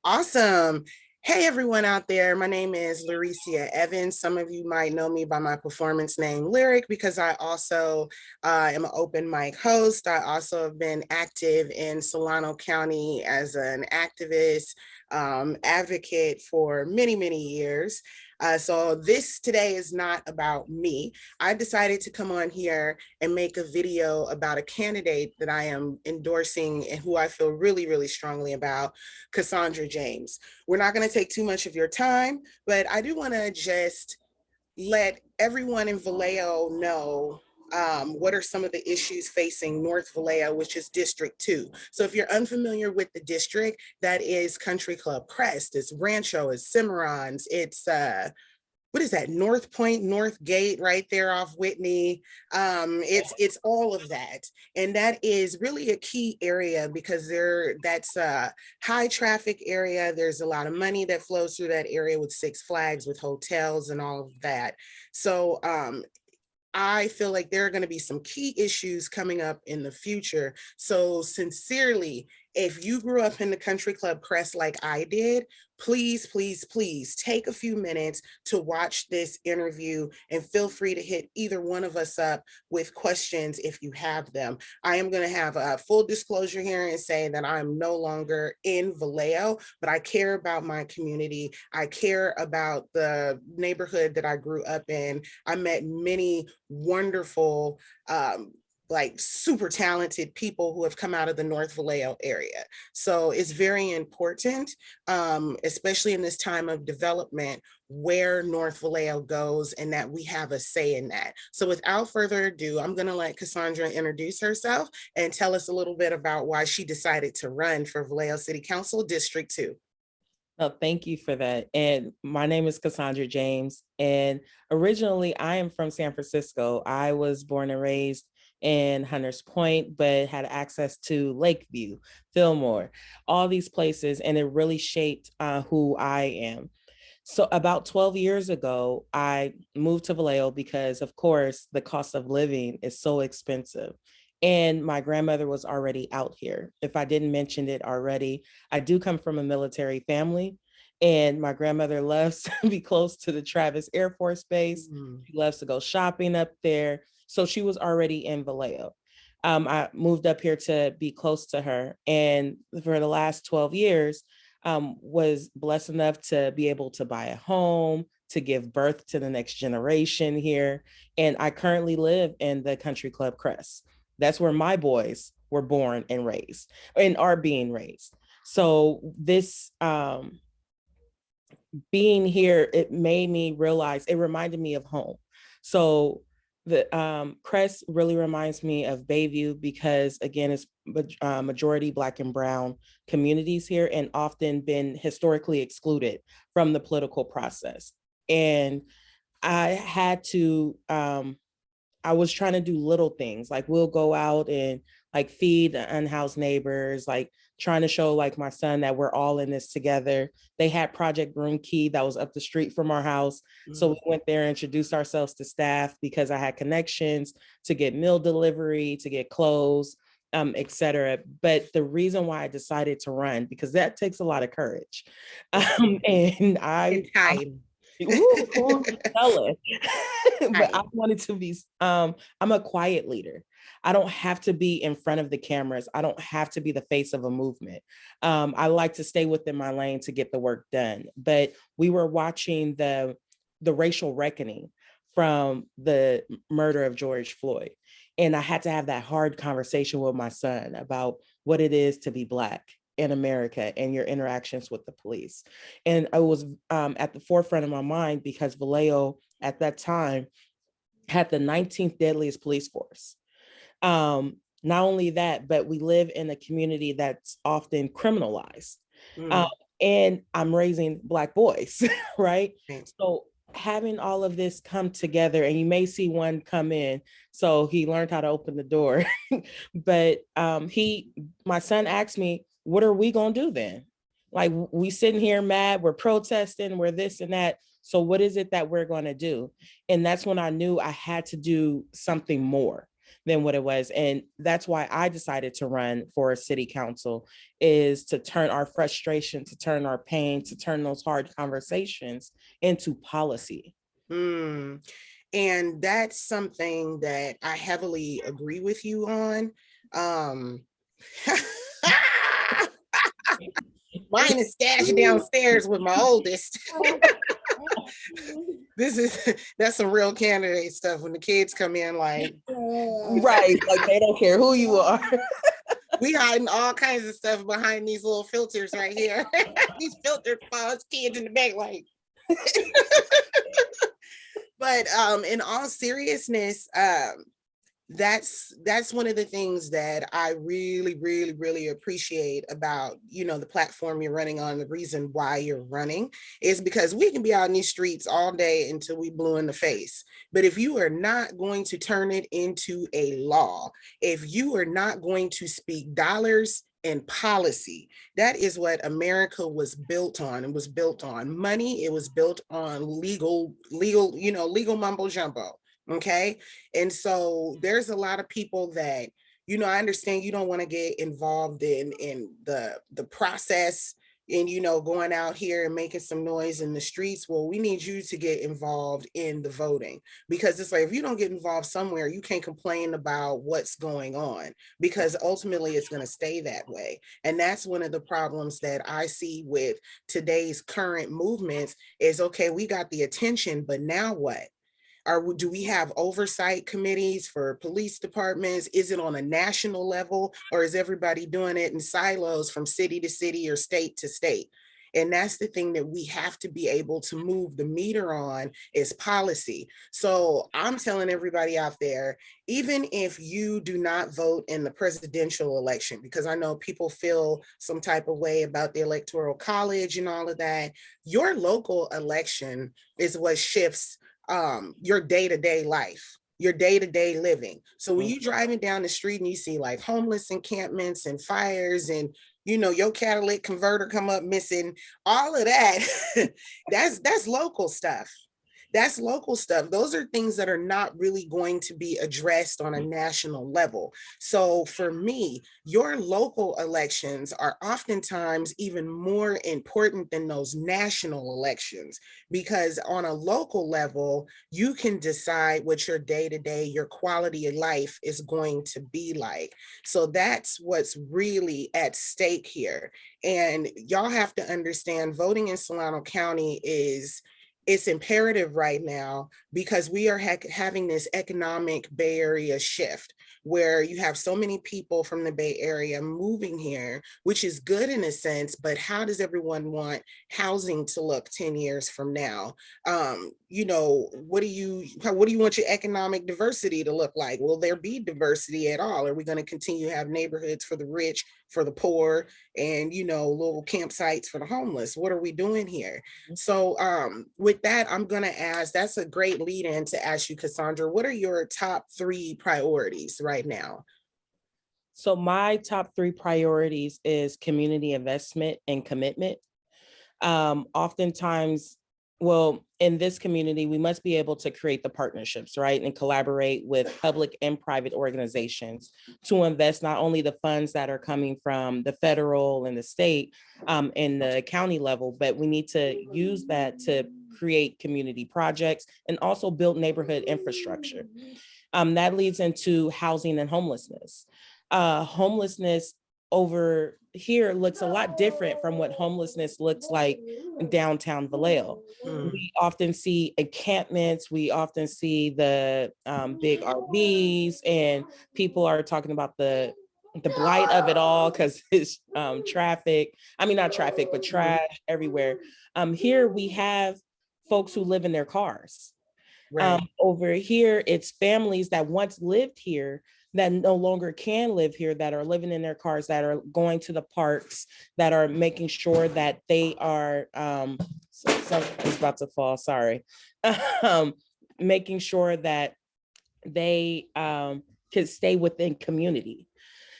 Awesome. Hey, everyone out there. My name is Lauricia Evans. Some of you might know me by my performance name Lyric because I also am an open mic host. I also have been active in Solano County as an activist, advocate for many, many years. So this today is not about me. I decided to come on here and make a video about a candidate that I am endorsing and who I feel really, really strongly about, Cassandra James. We're not going to take too much of your time, but I do want to just let everyone in Vallejo know what are some of the issues facing North Vallejo, which is District 2. So if you're unfamiliar with the district, that is Country Club Crest, it's Rancho, it's Cimarrons, it's what is that, North Point, North Gate, right there off Whitney. It's all of that, and that is really a key area because that's a high traffic area. There's a lot of money that flows through that area with Six Flags, with hotels and all of that. So I feel like there are going to be some key issues coming up in the future. So sincerely, if you grew up in the Country Club Crest like I did, please, please, please take a few minutes to watch this interview and feel free to hit either one of us up with questions if you have them. I am going to have a full disclosure here and say that I'm no longer in Vallejo, but I care about my community. I care about the neighborhood that I grew up in. I met many wonderful, like super talented people who have come out of the North Vallejo area. So it's very important, especially in this time of development, where North Vallejo goes and that we have a say in that. So without further ado, I'm going to let Cassandra introduce herself and tell us a little bit about why she decided to run for Vallejo City Council District 2. Oh, thank you for that. And my name is Cassandra James. And originally, I am from San Francisco. I was born and raised in Hunters Point, but had access to Lakeview, Fillmore, all these places. And it really shaped who I am. So about 12 years ago, I moved to Vallejo because, of course, the cost of living is so expensive. And my grandmother was already out here. If I didn't mention it already, I do come from a military family. And my grandmother loves to be close to the Travis Air Force Base. She loves to go shopping up there. So she was already in Vallejo. I moved up here to be close to her. And for the last 12 years, was blessed enough to be able to buy a home, to give birth to the next generation here. And I currently live in the Country Club Crest. That's where my boys were born and raised and are being raised. So this being here, it made me realize, it reminded me of home. So the Crest really reminds me of Bayview because, again, it's majority Black and Brown communities here and often been historically excluded from the political process. And I had to, I was trying to do little things like we'll go out and like feed the unhoused neighbors, like trying to show like my son that we're all in this together. They had Project Room Key that was up the street from our house. So we went there and introduced ourselves to staff because I had connections to get meal delivery, to get clothes, etc. But the reason why I decided to run, because that takes a lot of courage. And I Time. who tell it? But I wanted to be, I'm a quiet leader. I don't have to be in front of the cameras. I don't have to be the face of a movement. I like to stay within my lane to get the work done. But we were watching the racial reckoning from the murder of George Floyd. And I had to have that hard conversation with my son about what it is to be Black in America and your interactions with the police. And I was at the forefront of my mind because Vallejo at that time had the 19th deadliest police force. Not only that, but we live in a community that's often criminalized. And I'm raising Black boys, right? So having all of this come together, and you may see one come in, so he learned how to open the door. But my son asked me, what are we gonna do then? Like, we sitting here mad, we're protesting, we're this and that. So what is it that we're gonna do? And that's when I knew I had to do something more. than what it was. And that's why I decided to run for city council, is to turn our frustration, to turn our pain, to turn those hard conversations into policy. Mm. And that's something that I heavily agree with you on. Um, Mine is stashed downstairs with my oldest. That's some real candidate stuff when the kids come in like, right, like they don't care who you are. We hiding all kinds of stuff behind these little filters right here. These filtered files, kids in the back like. But in all seriousness, that's one of the things that I really, really, really appreciate about, the platform you're running on. The reason why you're running is because we can be out in these streets all day until we blue in the face. But if you are not going to turn it into a law, if you are not going to speak dollars and policy, that is what America was built on. It was built on money. It was built on legal, mumbo jumbo. Okay. And so there's a lot of people that, I understand you don't want to get involved in the process and, going out here and making some noise in the streets. Well, we need you to get involved in the voting, because it's like, if you don't get involved somewhere, you can't complain about what's going on, because ultimately it's going to stay that way. And that's one of the problems that I see with today's current movements is, okay, we got the attention, but now what? Do we have oversight committees for police departments? Is it on a national level, or is everybody doing it in silos from city to city or state to state? And that's the thing that we have to be able to move the meter on, is policy. So I'm telling everybody out there, even if you do not vote in the presidential election, because I know people feel some type of way about the electoral college and all of that, your local election is what shifts your day-to-day life, your day-to-day living. So when you're driving down the street and you see like homeless encampments and fires and your catalytic converter come up missing, all of that, that's local stuff. That's local stuff. Those are things that are not really going to be addressed on a national level. So for me, your local elections are oftentimes even more important than those national elections, because on a local level, you can decide what your day-to-day, your quality of life is going to be like. So that's what's really at stake here. And y'all have to understand, voting in Solano County it's imperative right now, because we are having this economic Bay Area shift where you have so many people from the Bay Area moving here, which is good in a sense, but how does everyone want housing to look 10 years from now? What do you want your economic diversity to look like? Will there be diversity at all? Are we going to continue to have neighborhoods for the rich, for the poor, and little campsites for the homeless? What are we doing here? So with that, I'm going to ask, that's a great lead in to ask you, Cassandra, what are your top 3 priorities right now? So my top 3 priorities is community investment and commitment. Oftentimes, well, in this community, we must be able to create the partnerships, right? And collaborate with public and private organizations to invest not only the funds that are coming from the federal and the state and the county level, but we need to use that to create community projects and also build neighborhood infrastructure. That leads into housing and homelessness. Homelessness over here looks a lot different from what homelessness looks like in downtown Vallejo. We often see encampments, we often see the big RVs, and people are talking about the blight of it all because it's traffic. I mean, not traffic, but trash everywhere. Here we have folks who live in their cars. Right. Over here, it's families that once lived here that no longer can live here, that are living in their cars, that are going to the parks, that are making sure that they are, something's about to fall, sorry. Making sure that they can stay within community.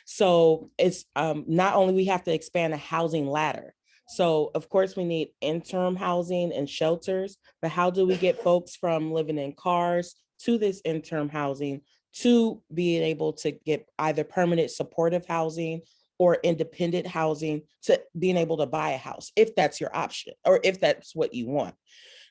So it's not only we have to expand a housing ladder. So of course we need interim housing and shelters, but how do we get folks from living in cars to this interim housing to being able to get either permanent supportive housing or independent housing, to being able to buy a house, if that's your option, or if that's what you want.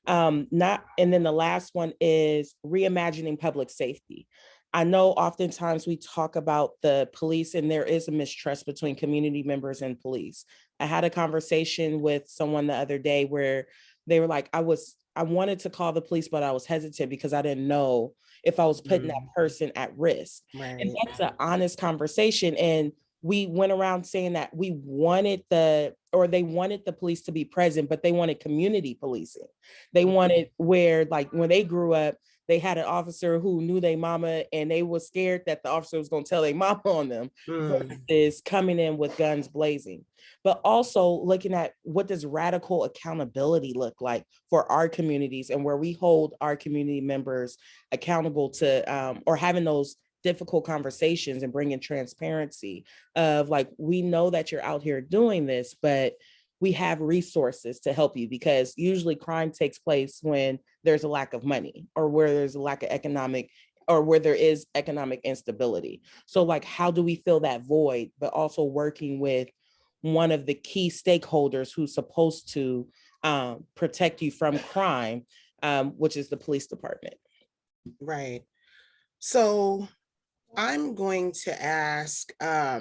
Not, and then the last one is reimagining public safety. I know oftentimes we talk about the police and there is a mistrust between community members and police. I had a conversation with someone the other day where they were like, I wanted to call the police, but I was hesitant because I didn't know if I was putting that person at risk. And Right. that's an honest conversation. And we went around saying that we wanted they wanted the police to be present, but they wanted community policing. They wanted where, like, when they grew up, they had an officer who knew their mama and they were scared that the officer was going to tell their mama on them, versus coming in with guns blazing. But also looking at what does radical accountability look like for our communities, and where we hold our community members accountable to, or having those difficult conversations and bringing transparency of, like, we know that you're out here doing this, but we have resources to help you, because usually crime takes place when there's a lack of money, or where there's a lack of economic, or where there is economic instability. So, like, how do we fill that void, but also working with one of the key stakeholders who's supposed to protect you from crime, which is the police department. Right. So I'm going to ask a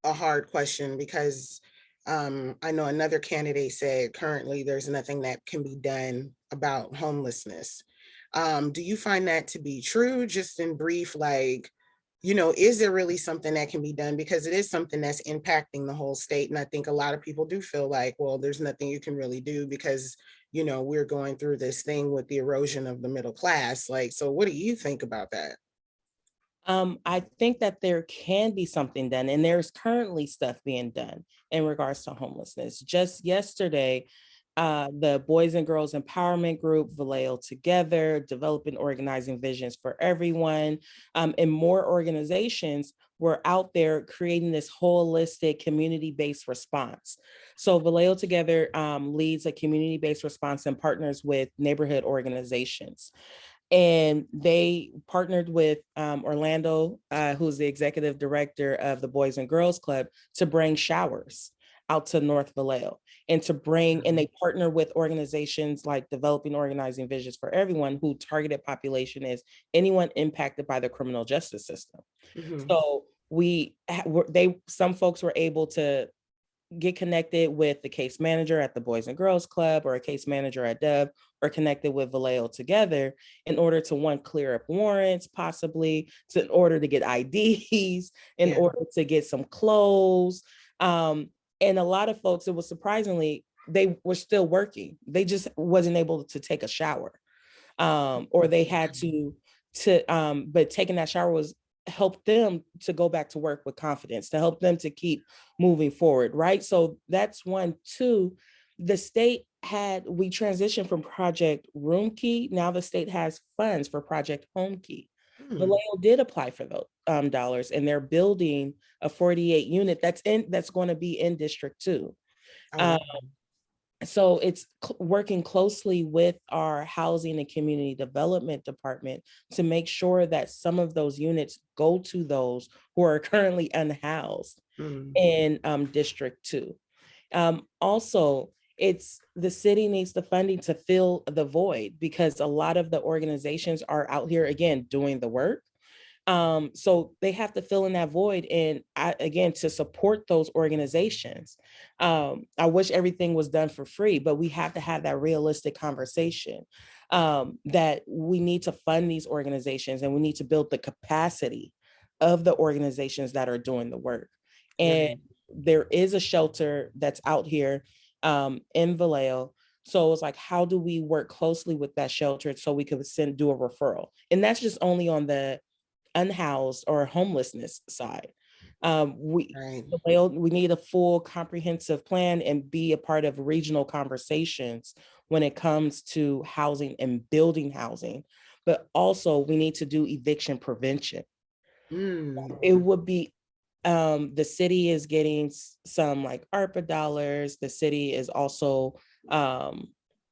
hard question, because I know another candidate said currently there's nothing that can be done about homelessness. Do you find that to be true? Just in brief, like, is there really something that can be done? Because it is something that's impacting the whole state. And I think a lot of people do feel like, well, there's nothing you can really do because, we're going through this thing with the erosion of the middle class. Like, so what do you think about that? I think that there can be something done, and there's currently stuff being done in regards to homelessness. Just yesterday, the Boys and Girls Empowerment Group, Vallejo Together, developing organizing visions for everyone, and more organizations were out there creating this holistic community-based response. So Vallejo Together leads a community-based response and partners with neighborhood organizations. And they partnered with Orlando, who's the executive director of the Boys and Girls Club, to bring showers out to North Vallejo, and they partner with organizations like Developing Organizing Visions for Everyone, who targeted population is anyone impacted by the criminal justice system. Mhm. So some folks were able to get connected with the case manager at the Boys and Girls Club, or a case manager at Dove, or connected with Vallejo Together, in order to, one, clear up warrants, possibly in order to get IDs, in order to get some clothes. And a lot of folks, it was surprisingly, they were still working. They just wasn't able to take a shower. Or they had but taking that shower was help them to go back to work with confidence, to help them to keep moving forward, right? So that's one. Two, the state we transitioned from Project Room Key. Now the state has funds for Project Home Key. Vallejo did apply for those dollars, and they're building a 48 unit that's going to be in District 2. So it's working closely with our housing and community development department to make sure that some of those units go to those who are currently unhoused in District 2. Also, the city needs the funding to fill the void, because a lot of the organizations are out here, again, doing the work. So they have to fill in that void. And again, to support those organizations, I wish everything was done for free, but we have to have that realistic conversation, that we need to fund these organizations, and we need to build the capacity of the organizations that are doing the work. And there is a shelter that's out here in Vallejo. So it's like, how do we work closely with that shelter so we could do a referral? And that's just only on the unhoused or homelessness side. We need a full comprehensive plan and be a part of regional conversations when it comes to housing and building housing. But also we need to do eviction prevention. It would be, the city is getting some like ARPA dollars. The city is also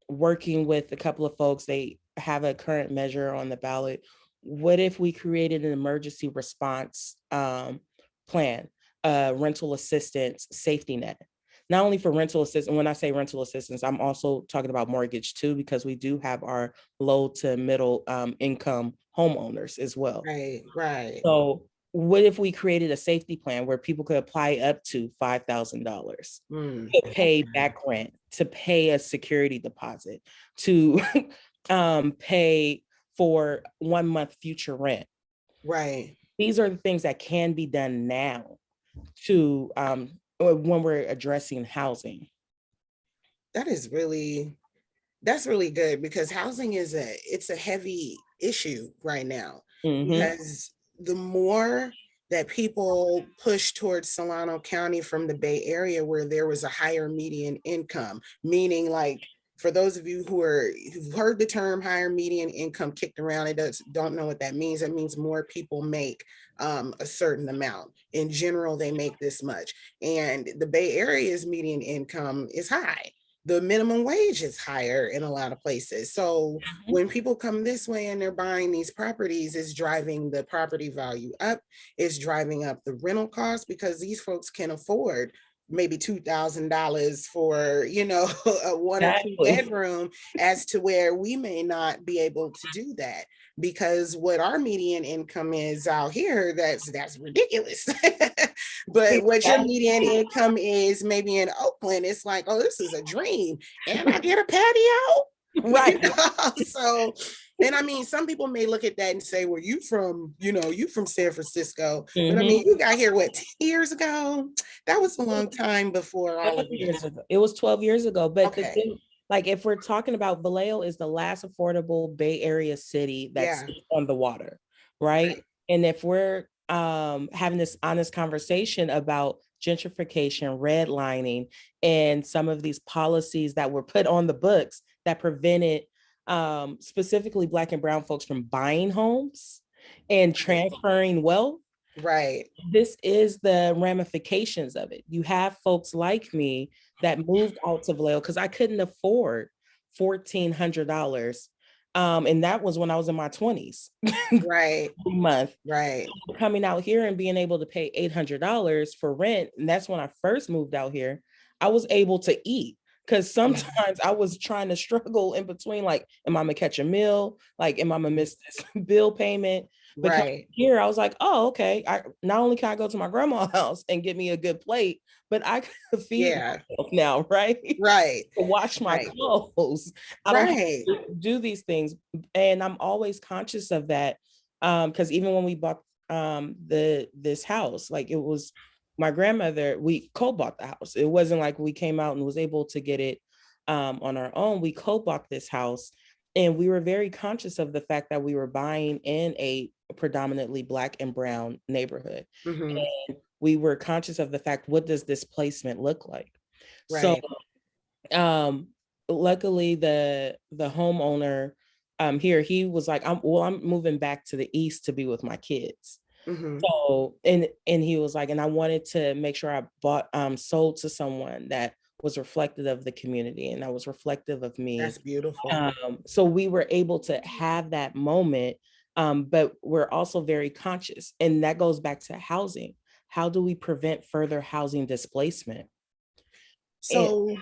working with a couple of folks. They have a current measure on the ballot what if we created an emergency response plan, rental assistance safety net? Not only for rental assistance, when I say rental assistance, I'm also talking about mortgage too, because we do have our low to middle income homeowners as well. Right, right. So what if we created a safety plan where people could apply up to $5,000 to pay back rent, to pay a security deposit, to pay for 1 month future rent? Right. These are the things that can be done now to when we're addressing housing. That's really good, because housing it's a heavy issue right now, because the more that people push towards Solano County from the Bay Area, where there was a higher median income, meaning, like, for those of you who've heard the term higher median income kicked around, don't know what that means. That means more people make a certain amount. In general, they make this much. And the Bay Area's median income is high. The minimum wage is higher in a lot of places. So when people come this way and they're buying these properties, it's driving the property value up, it's driving up the rental costs, because these folks can afford maybe $2,000 for, a 1 or 2 bedroom, as to where we may not be able to do that, because what our median income is out here, that's ridiculous. But what your median income is maybe in Oakland, it's like, oh, this is a dream, and I get a patio. Right. So, and I mean, some people may look at that and say, well, you from San Francisco. But I mean, you got here, what, 10 years ago? That was a long time before all of that. It was 12 years ago. But the thing, like, if we're talking about, Vallejo is the last affordable Bay Area city that's on the water, right? And if we're having this honest conversation about gentrification, redlining, and some of these policies that were put on the books that prevented specifically Black and brown folks from buying homes and transferring wealth. Right. This is the ramifications of it. You have folks like me that moved out to Vallejo because I couldn't afford $1,400. And that was when I was in my 20s. Right. A month. Right. Coming out here and being able to pay $800 for rent. And that's when I first moved out here. I was able to eat. Because sometimes I was trying to struggle in between, like, am I gonna catch a meal? Like, am I gonna miss this bill payment? But here I was like, oh, okay. Not only can I go to my grandma's house and get me a good plate, but I could feed myself now, right? Right. To wash my clothes. I don't have to do these things. And I'm always conscious of that. Because even when we bought this house, like, it was my grandmother, we co-bought the house. It wasn't like we came out and was able to get it on our own. We co-bought this house, and we were very conscious of the fact that we were buying in a predominantly Black and brown neighborhood. And we were conscious of the fact, what does displacement look like? So luckily the homeowner here, he was like, I'm moving back to the East to be with my kids. So, and he was like, and I wanted to make sure I sold to someone that was reflective of the community and that was reflective of me. That's beautiful. So we were able to have that moment, but we're also very conscious. And that goes back to housing. How do we prevent further housing displacement? So,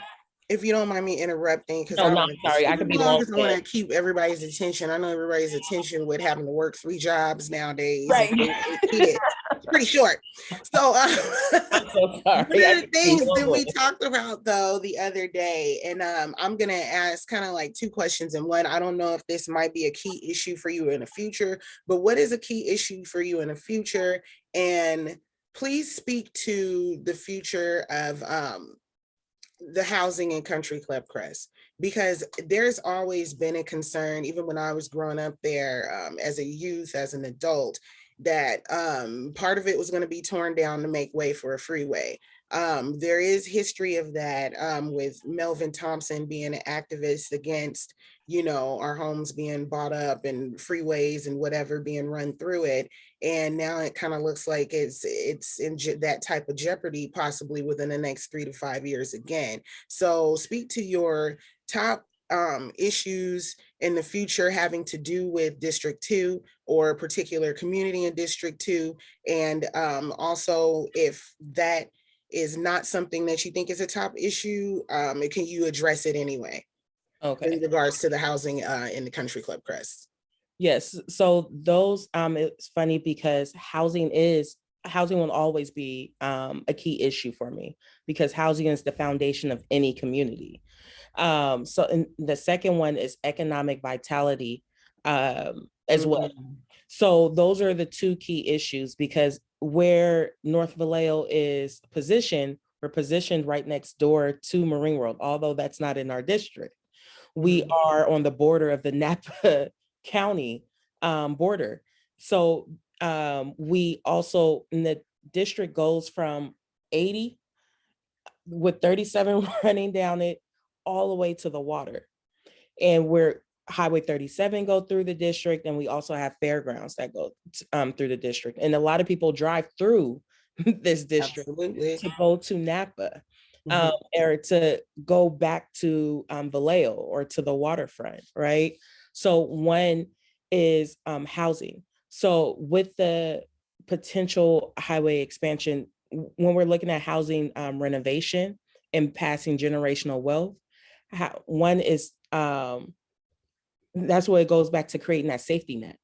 if you don't mind me interrupting, because sorry, I could be long. Because I want to keep everybody's attention. I know everybody's attention with having to work 3 jobs nowadays. Right. It's pretty short. So, I'm so sorry. One of the things that we talked about, though, the other day, and I'm going to ask kind of like 2 questions in one. I don't know if this might be a key issue for you in the future, but what is a key issue for you in the future? And please speak to the future of the housing in Country Club Crest, because there's always been a concern, even when I was growing up there as a youth, as an adult, that part of it was going to be torn down to make way for a freeway. There is history of that with Melvin Thompson being an activist against, our homes being bought up and freeways and whatever being run through it. And now it kind of looks like it's in that type of jeopardy possibly within the next 3 to 5 years again. So speak to your top issues in the future having to do with District 2 or a particular community in District 2? And also, if that is not something that you think is a top issue, can you address it anyway in Okay. regards to the housing in the Country Club Crest? Yes. So those, it's funny because housing will always be a key issue for me, because housing is the foundation of any community. So and the second one is economic vitality as well. Mhm. So those are the two key issues, because where North Vallejo is positioned, we're positioned right next door to Marine World, although that's not in our district. We Mhm. are on the border of the Napa County border. So we also, in the district goes from 80 with 37 running down it all the way to the water. And we're Highway 37 go through the district, and we also have fairgrounds that go through the district. And a lot of people drive through this district Absolutely. to go to Napa, Mhm. or to go back to Vallejo or to the waterfront, right? So one is housing. So with the potential highway expansion, when we're looking at housing renovation and passing generational wealth, one is that's where it goes back to creating that safety net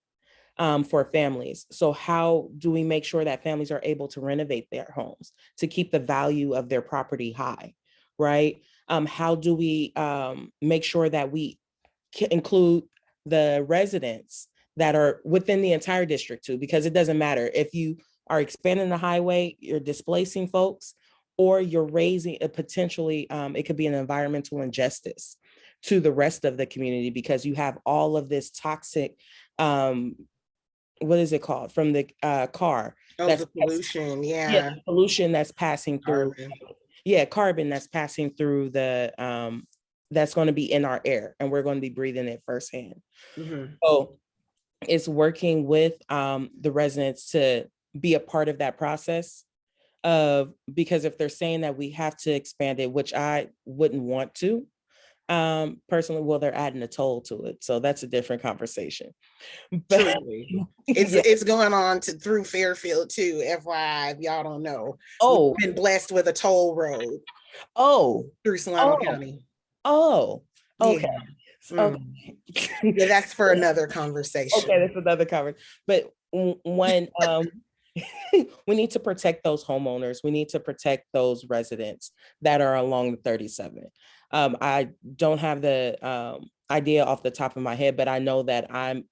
for families. So how do we make sure that families are able to renovate their homes to keep the value of their property high, right? How do we make sure that we include the residents that are within the entire district too? Because it doesn't matter if you are expanding the highway, you're displacing folks, or you're raising a potentially, it could be an environmental injustice to the rest of the community, because you have all of this toxic, what is it called, from the car Oh, that's the pollution. yeah, Yeah. pollution that's passing through, Carbon. yeah, carbon that's passing through the that's going to be in our air, and we're going to be breathing it firsthand. Mhm. So it's working with the residents to be a part of that process of, because if they're saying that we have to expand it, which I wouldn't want to personally, well, they're adding a toll to it, so that's a different conversation. But Truly. It's yeah. it's going on to through Fairfield too, FYI, if y'all don't know. We've Oh, been blessed with a toll road oh, through Solano oh, County. oh, okay. Yeah. Okay. Mm. Yeah, that's for another conversation. Okay, that's another cover. But when we need to protect those homeowners, we need to protect those residents that are along the 37. I don't have the idea off the top of my head, but I know that I'm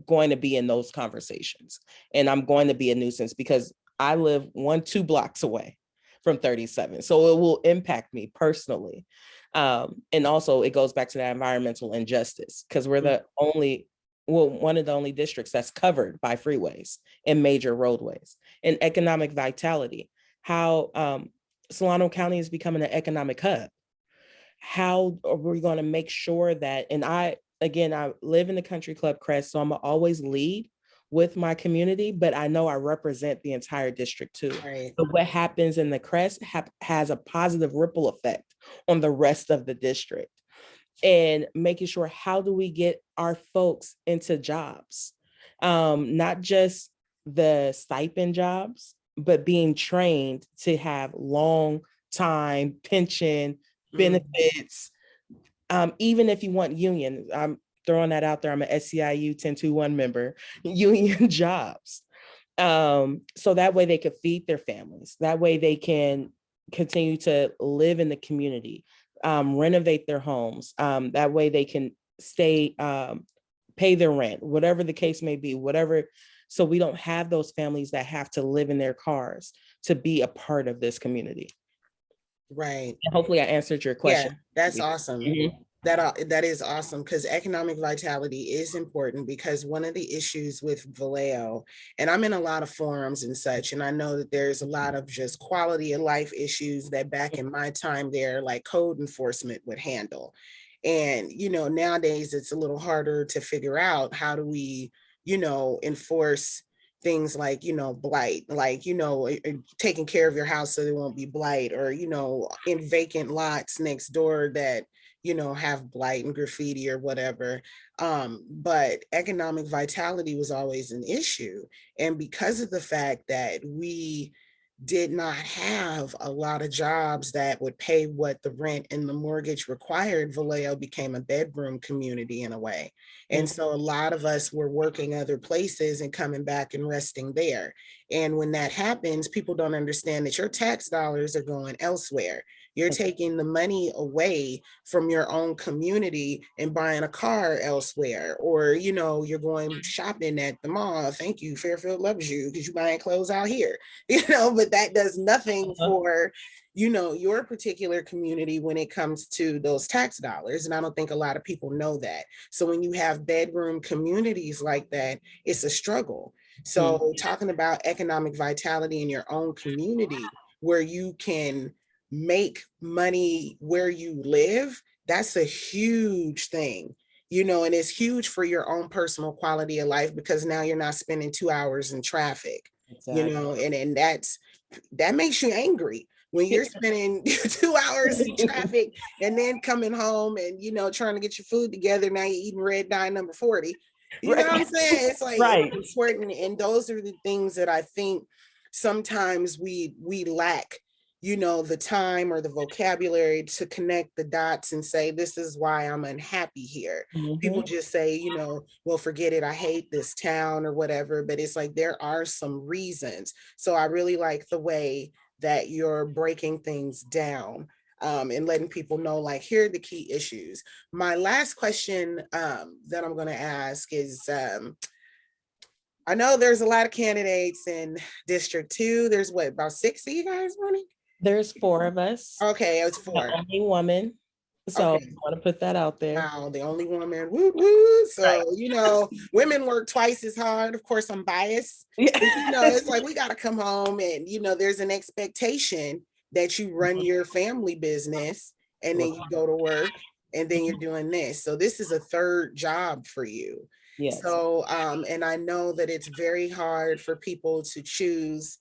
going to be in those conversations, and I'm going to be a nuisance because I live 1-2 blocks away from 37. So it will impact me personally. And also it goes back to that environmental injustice, because we're Mm. the only, well, one of the only districts that's covered by freeways and major roadways. And economic vitality, how Solano County is becoming an economic hub. How are we going to make sure that, and again, I live in the Country Club Crest, so I'm always lead with my community, but I know I represent the entire district too. Right. So what happens in the Crest has a positive ripple effect on the rest of the district. And making sure, how do we get our folks into jobs? Not just the stipend jobs, but being trained to have long time pension Mm. benefits. Even if you want union, I'm throwing that out there. I'm an SCIU 1021 member, union jobs. So that way they could feed their families. That way they can continue to live in the community, renovate their homes. That way they can stay, pay their rent, whatever the case may be, whatever. So we don't have those families that have to live in their cars to be a part of this community. Right. And hopefully I answered your Yeah, question. that's awesome. Mhm. That is awesome, because economic vitality is important, because one of the issues with Vallejo, and I'm in a lot of forums and such, and I know that there's a lot of just quality of life issues that back in my time there, like code enforcement would handle. And nowadays it's a little harder to figure out how do we enforce things like, blight, like, taking care of your house so there won't be blight, or, in vacant lots next door that, have blight and graffiti or whatever. But economic vitality was always an issue. And because of the fact that we did not have a lot of jobs that would pay what the rent and the mortgage required, Vallejo became a bedroom community in a way. And so a lot of us were working other places and coming back and resting there. And when that happens, people don't understand that your tax dollars are going elsewhere. You're taking the money away from your own community and buying a car elsewhere, or, you're going shopping at the mall. Thank you, Fairfield loves you, because you're buying clothes out here, but that does nothing for, your particular community when it comes to those tax dollars. And I don't think a lot of people know that. So when you have bedroom communities like that, it's a struggle. So talking about economic vitality in your own community where you can make money where you live, that's a huge thing, and it's huge for your own personal quality of life, because now you're not spending 2 hours in traffic, and that makes you angry when you're spending 2 hours in traffic and then coming home and, trying to get your food together. Now you're eating red dye number 40. You know what I'm saying? It's like, it's important. And those are the things that I think sometimes we lack, the time or the vocabulary to connect the dots and say, this is why I'm unhappy here. People just say, well, forget it, I hate this town or whatever. But it's like, there are some reasons. So I really like the way that you're breaking things down, and letting people know, like, here are the key issues. My last question that I'm going to ask is, I know there's a lot of candidates in District 2. There's what, about 6 of you guys running? There's 4 of us. Okay, it's 4. The only woman. So okay. I want to put that out there. Wow, the only woman. Woo, woo. So, women work twice as hard. Of course, I'm biased. But, it's like, we got to come home and, there's an expectation that you run your family business and then you go to work and then you're doing this. So this is a third job for you. Yes. So, and I know that it's very hard for people to choose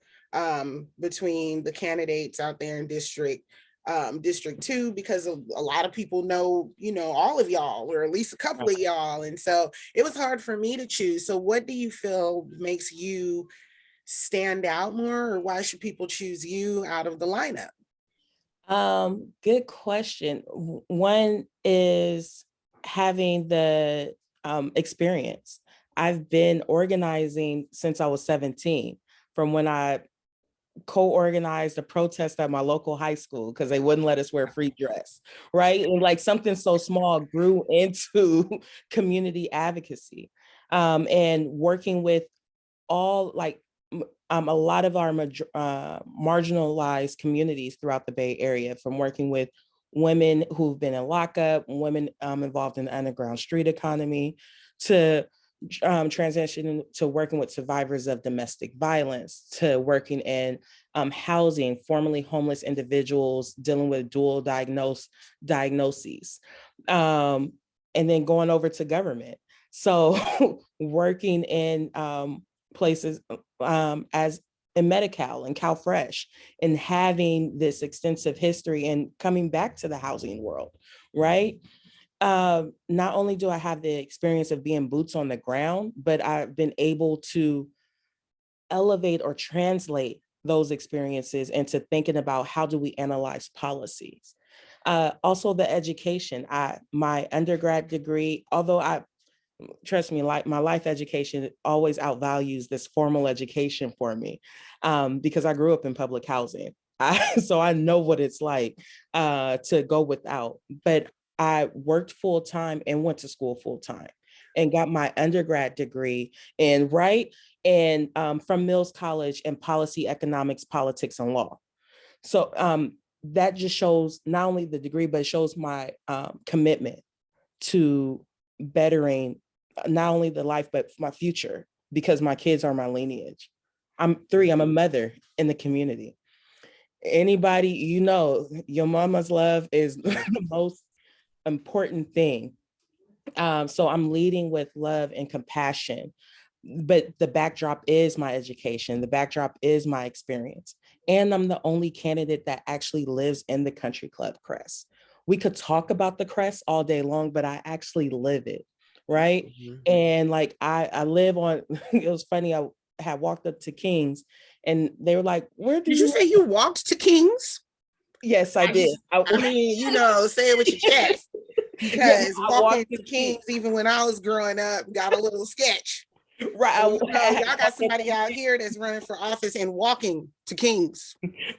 between the candidates out there in District 2, because a lot of people know, all of y'all, or at least a couple of y'all. And so it was hard for me to choose. So what do you feel makes you stand out more, or why should people choose you out of the lineup? Good question. One is having the experience. I've been organizing since I was 17, from when I co-organized a protest at my local high school because they wouldn't let us wear free dress, right? And like something so small grew into community advocacy, and working with all, like, a lot of our marginalized communities throughout the Bay Area, from working with women who've been in lockup, women involved in the underground street economy, to transition to working with survivors of domestic violence, to working in housing, formerly homeless individuals dealing with dual diagnoses, and then going over to government. So working in places as in Medi-Cal and CalFresh, and having this extensive history and coming back to the housing world, right? Not only do I have the experience of being boots on the ground, but I've been able to elevate or translate those experiences into thinking about how do we analyze policies. Also the education. My undergrad degree, although trust me, like, my life education always outvalues this formal education for me, because I grew up in public housing. So I know what it's like to go without. But I worked full time and went to school full time and got my undergrad degree in from Mills College in policy, economics, politics, and law. So that just shows not only the degree, but it shows my commitment to bettering not only the life, but my future, because my kids are my lineage. I'm a mother in the community. Anybody, your mama's love is the most important thing. So I'm leading with love and compassion, But the backdrop is my education. The backdrop is my experience. And I'm the only candidate that actually lives in the country club crest. We could talk about the crest all day long, but I actually live it. Right. Mhm. And like I live on, it was funny. I had walked up to Kings and they were like, where do Did you you say you walked to Kings? Yes, I did. I mean, say it with your chest, Yeah, because I walking walked to to Kings, even when I was growing up, got a little sketch. right. So, y'all got somebody out here that's running for office and walking to Kings.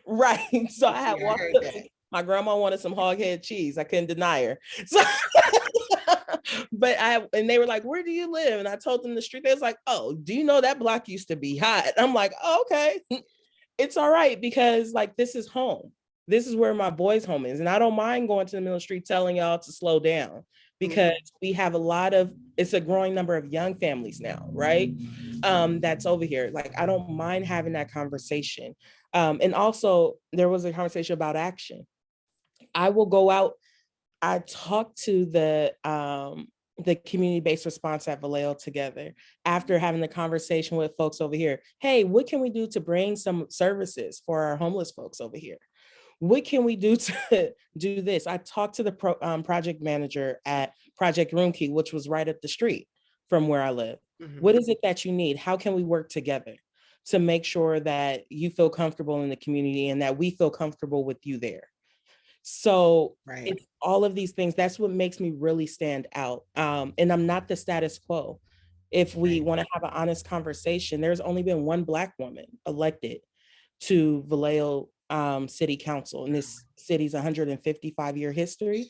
Right. So I had Yeah, I walked heard up to, that. my grandma wanted some hog head cheese. I couldn't deny her. So but and they were like, where do you live? And I told them the street. They was like, oh, do you know that block used to be hot? I'm like, oh, okay. It's all right, because like this is home. This is where my boys' home is. And I don't mind going to the middle of the street telling y'all to slow down, because we have it's a growing number of young families now, right? That's over here. Like, I don't mind having that conversation. And also there was a conversation about action. I will go out. I talked to the community-based response at Vallejo together after having the conversation with folks over here. Hey, what can we do to bring some services for our homeless folks over here? What can we do to do this? I talked to the project manager at Project Roomkey, which was right up the street from where I live. What is it that you need? How can we work together to make sure that you feel comfortable in the community and that we feel comfortable with you there? So Right. it's all of these things. That's what makes me really stand out. And I'm not the status quo. If we want to have an honest conversation, there's only been one Black woman elected to Vallejo City Council in this city's 155-year history.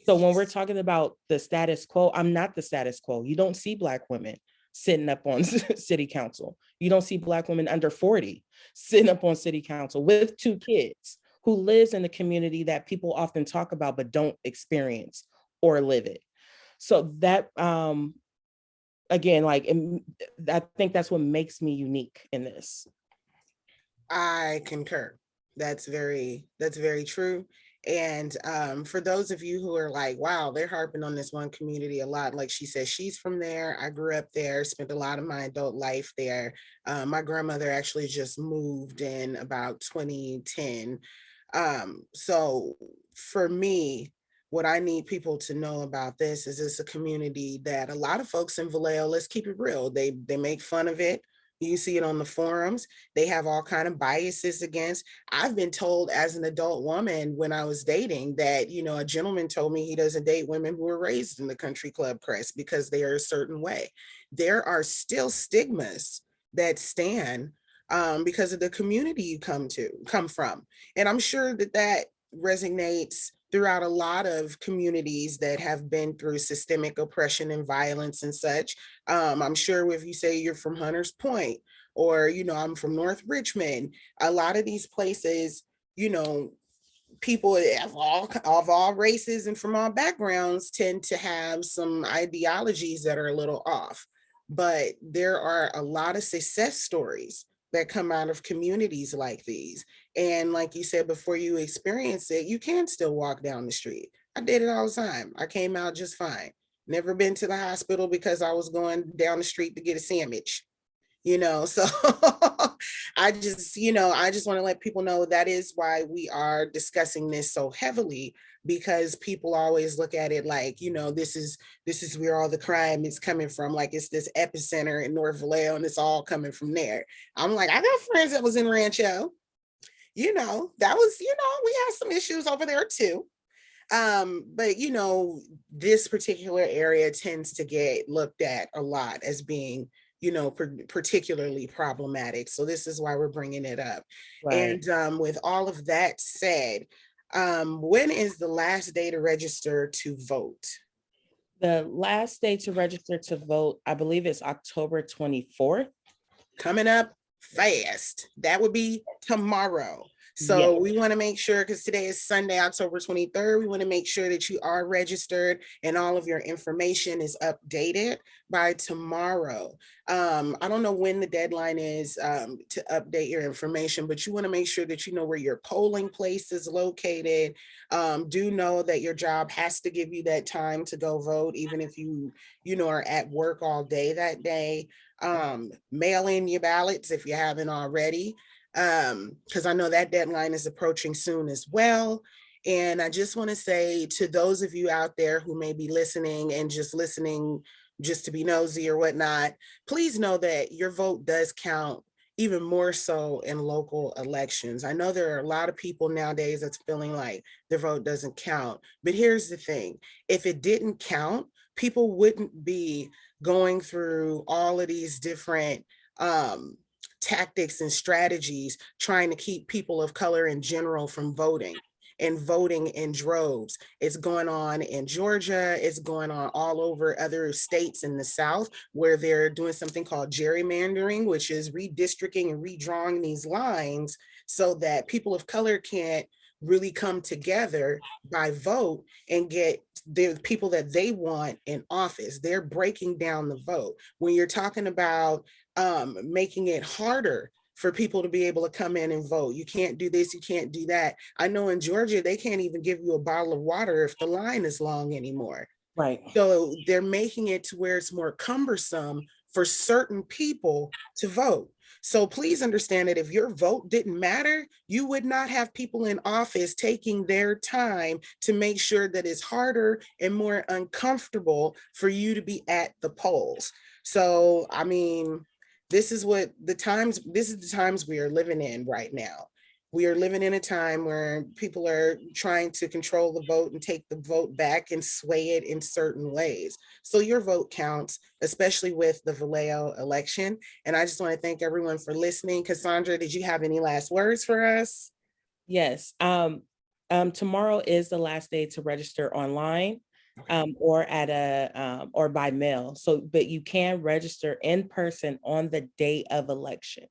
So when we're talking about the status quo, I'm not the status quo. You don't see Black women sitting up on city council. You don't see Black women under 40 sitting up on city council with 2 kids, who lives in the community that people often talk about but don't experience or live it. So that again, like, I think that's what makes me unique in this. I concur. That's very true. And for those of you who are like, wow, they're harping on this one community a lot. Like she said, she's from there. I grew up there, spent a lot of my adult life there. My grandmother actually just moved in about 2010. So for me, what I need people to know about this is it's a community that a lot of folks in Vallejo, let's keep it real, they make fun of it. You see it on the forums. They have all kind of biases against. I've been told as an adult woman when I was dating that, a gentleman told me he doesn't date women who were raised in the country club crest because they are a certain way. There are still stigmas that stand because of the community you come from. And I'm sure that resonates throughout a lot of communities that have been through systemic oppression and violence and such. I'm sure if you say you're from Hunters Point, or, I'm from North Richmond, a lot of these places, people of all races and from all backgrounds tend to have some ideologies that are a little off. But there are a lot of success stories that come out of communities like these. And like you said, before you experience it, you can still walk down the street. I did it all the time. I came out just fine. Never been to the hospital because I was going down the street to get a sandwich. So I just want to let people know that is why we are discussing this so heavily, because people always look at it like, this is where all the crime is coming from, like it's this epicenter in North Vallejo and it's all coming from there. I'm like, I got friends that was in Rancho, that was, we had some issues over there too. But this particular area tends to get looked at a lot as being, particularly problematic. So this is why we're bringing it up. Right. And with all of that said, when is the last day to register to vote? The last day to register to vote, I believe, is October 24th. Coming up fast. That would be tomorrow. So we want to make sure, because today is Sunday, October 23rd, we want to make sure that you are registered and all of your information is updated by tomorrow. I don't know when the deadline is to update your information, but you want to make sure that you know where your polling place is located. Do know that your job has to give you that time to go vote, even if you are at work all day that day. Mail in your ballots if you haven't already, because I know that deadline is approaching soon as well. And I just want to say to those of you out there who may be listening and just listening just to be nosy or whatnot, please know that your vote does count, even more so in local elections. I know there are a lot of people nowadays that's feeling like their vote doesn't count, but here's the thing. If it didn't count, people wouldn't be going through all of these different tactics and strategies trying to keep people of color in general from voting and voting in droves. It's going on in Georgia. It's going on all over other states in the South where they're doing something called gerrymandering, which is redistricting and redrawing these lines so that people of color can't really come together by vote and get the people that they want in office. They're breaking down the vote. When you're talking about making it harder for people to be able to come in and vote. You can't do this, you can't do that. I know in Georgia, they can't even give you a bottle of water if the line is long anymore. Right. So they're making it to where it's more cumbersome for certain people to vote. So please understand that if your vote didn't matter, you would not have people in office taking their time to make sure that it's harder and more uncomfortable for you to be at the polls. So, I mean, this is the times we are living in right now. We are living in a time where people are trying to control the vote and take the vote back and sway it in certain ways. So your vote counts, especially with the Vallejo election. And I just want to thank everyone for listening. Cassandra, did you have any last words for us? Yes. Tomorrow is the last day to register online. Or or by mail. So, but you can register in person on the day of election.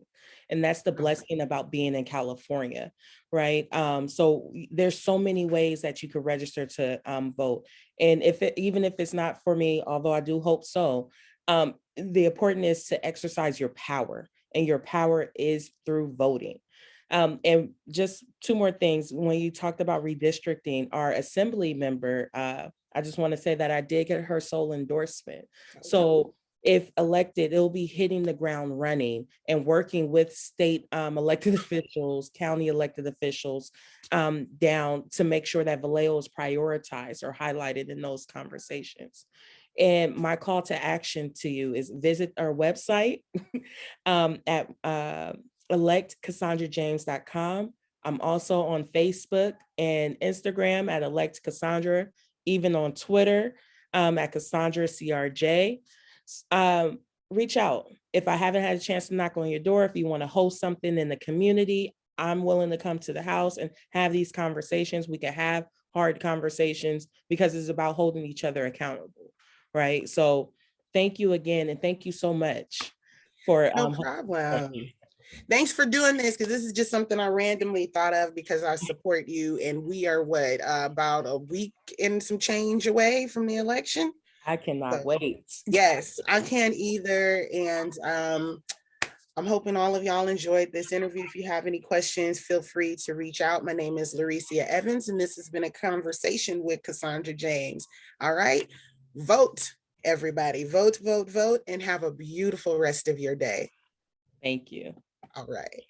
And that's the blessing about being in California, right? So there's so many ways that you could register to vote. And even if it's not for me, although I do hope so, the important is to exercise your power, and your power is through voting. And just two more things. When you talked about redistricting, our assembly member, I just want to say that I did get her sole endorsement. So if elected, it'll be hitting the ground running and working with state elected officials, county elected officials down to make sure that Vallejo is prioritized or highlighted in those conversations. And my call to action to you is visit our website at electcassandrajames.com. I'm also on Facebook and Instagram at Elect Cassandra, even on Twitter at Cassandra CRJ. Reach out. If I haven't had a chance to knock on your door, if you want to host something in the community, I'm willing to come to the house and have these conversations. We can have hard conversations because it's about holding each other accountable, right? So thank you again, and thank you so much for no problem. Thanks for doing this, because this is just something I randomly thought of because I support you, and we are about a week and some change away from the election. I cannot wait. Yes, I can't either. And I'm hoping all of y'all enjoyed this interview. If you have any questions, feel free to reach out. My name is Lauricia Evans, and this has been a conversation with Cassandra James. All right, vote, everybody. Vote, vote, vote, and have a beautiful rest of your day. Thank you. All right.